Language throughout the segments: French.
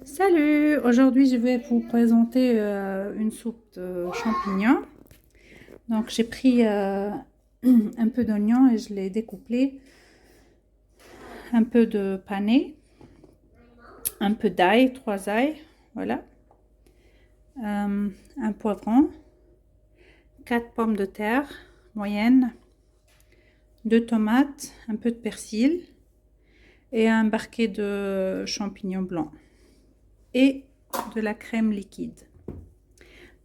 Salut! Aujourd'hui, je vais vous présenter une soupe de champignons. Donc, j'ai pris un peu d'oignon et je l'ai découpé, un peu de panais, un peu d'ail, 3 ailes, voilà, un poivron, 4 pommes de terre moyennes, 2 tomates, un peu de persil et un barquet de champignons blancs et de la crème liquide.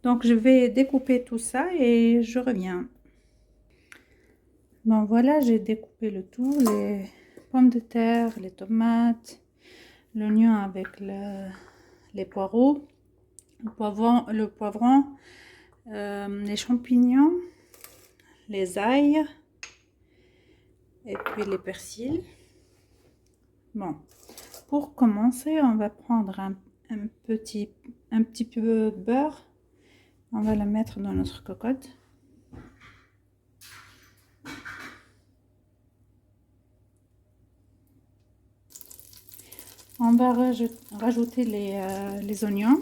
Donc, je vais découper tout ça et je reviens. Bon, voilà, j'ai découpé le tout, les pommes de terre, les tomates, l'oignon avec les poireaux, le poivron, les champignons, les ailes et puis les persils. Bon, pour commencer, on va prendre un petit peu de beurre. On va le mettre dans notre cocotte. On va rajouter les oignons.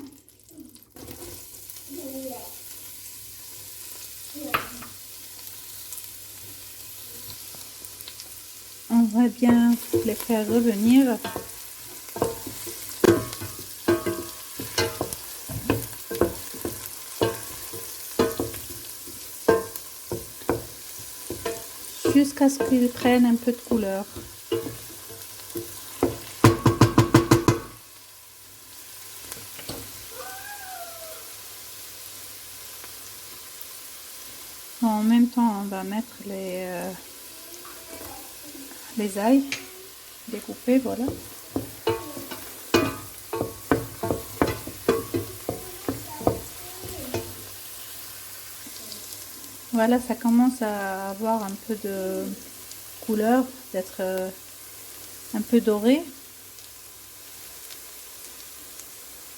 On va bien les faire revenir. Jusqu'à ce qu'ils prennent un peu de couleur. En même temps, on va mettre les ailes découpées, voilà. Voilà, ça commence à avoir un peu de couleur, d'être un peu doré.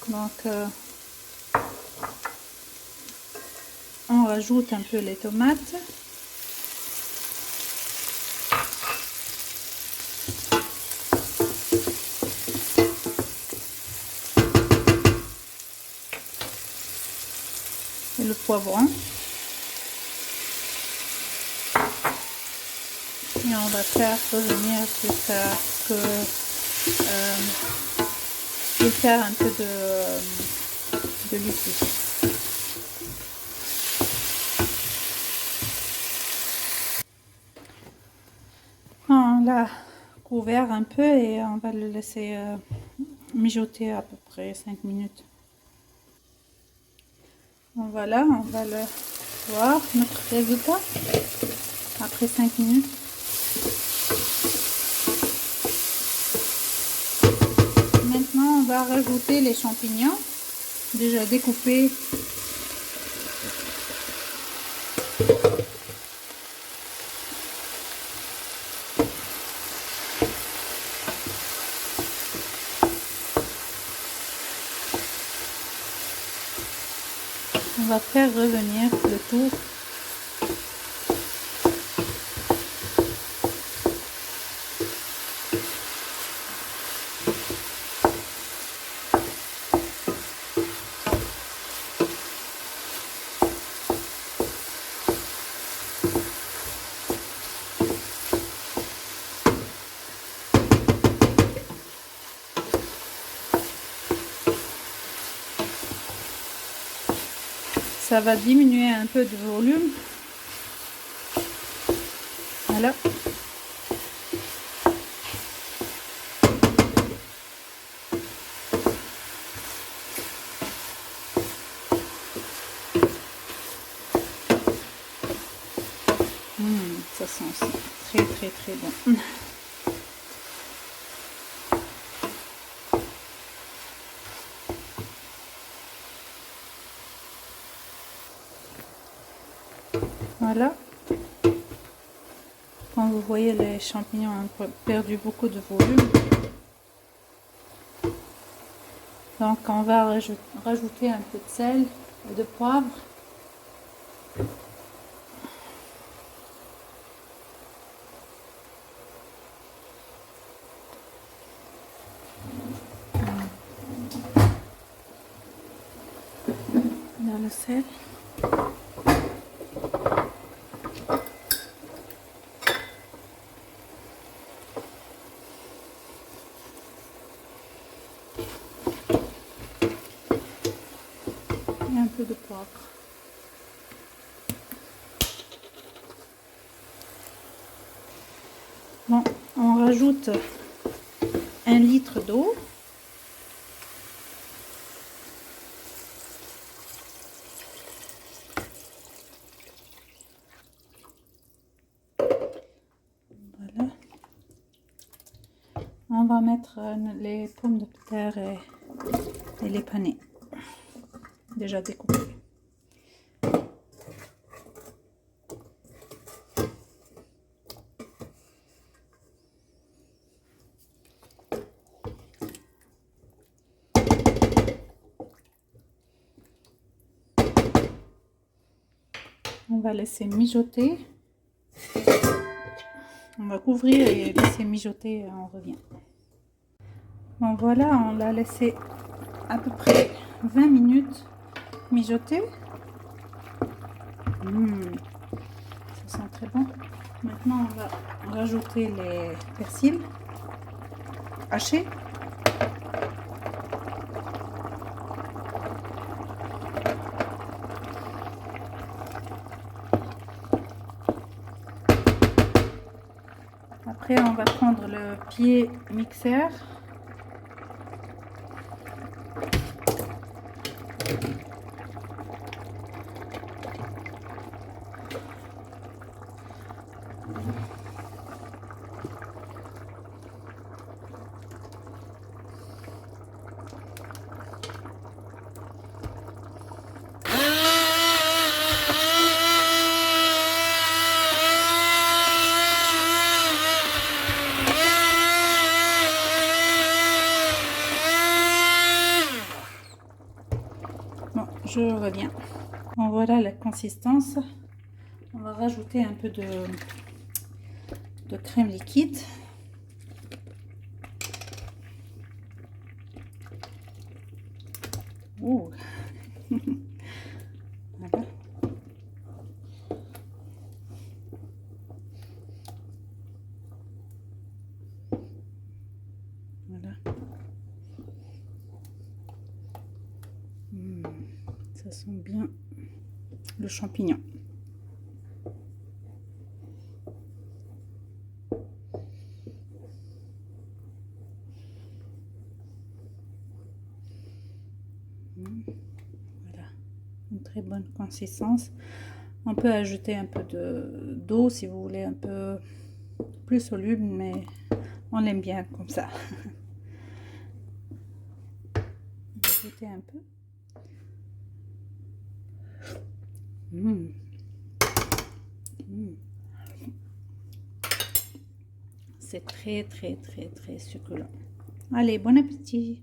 Donc, on rajoute un peu les tomates. Et le poivron. Et on va faire revenir jusqu'à ce que il faire un peu de liquide. On l'a couvert un peu et on va le laisser mijoter à peu près 5 minutes. Donc voilà, on va le voir, notre résultat après 5 minutes. Maintenant, on va rajouter les champignons déjà découpés. On va faire revenir le tout. Ça va diminuer un peu de volume. Voilà. Ça sent très très très bon. Voilà. Quand vous voyez, les champignons ont perdu beaucoup de volume. Donc on va rajouter un peu de sel et de poivre. Voilà le sel. Et un peu de poivre. Bon, on rajoute 1 litre d'eau. Voilà. On va mettre les pommes de terre et les panais déjà découpés. On va laisser mijoter. On va couvrir et laisser mijoter, on revient. Bon voilà, on l'a laissé à peu près 20 minutes mijoter. Ça sent très bon. Maintenant on va rajouter les persils hachés. Après on va prendre le pied mixeur. Bon, je reviens. Bon, voilà la consistance. On va rajouter un peu de crème liquide. Oh. Voilà. Voilà. Ça sent bien le champignon. Voilà, une très bonne consistance. On peut ajouter un peu d'eau si vous voulez, un peu plus soluble, mais on l'aime bien comme ça. Ajouter un peu. C'est très succulent. Allez, bon appétit.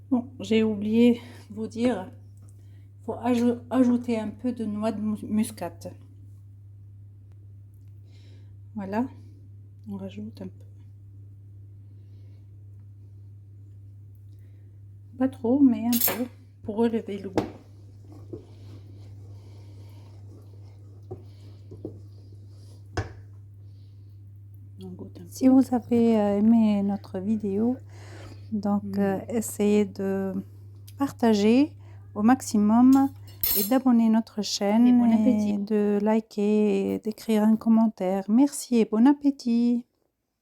Bon, j'ai oublié de vous dire, il faut ajouter un peu de noix de muscade. Voilà, on rajoute un peu. Pas trop, mais un peu, pour relever le goût. Si vous avez aimé notre vidéo, donc essayez de partager au maximum et d'abonner notre chaîne et de liker et d'écrire un commentaire. Merci et bon appétit.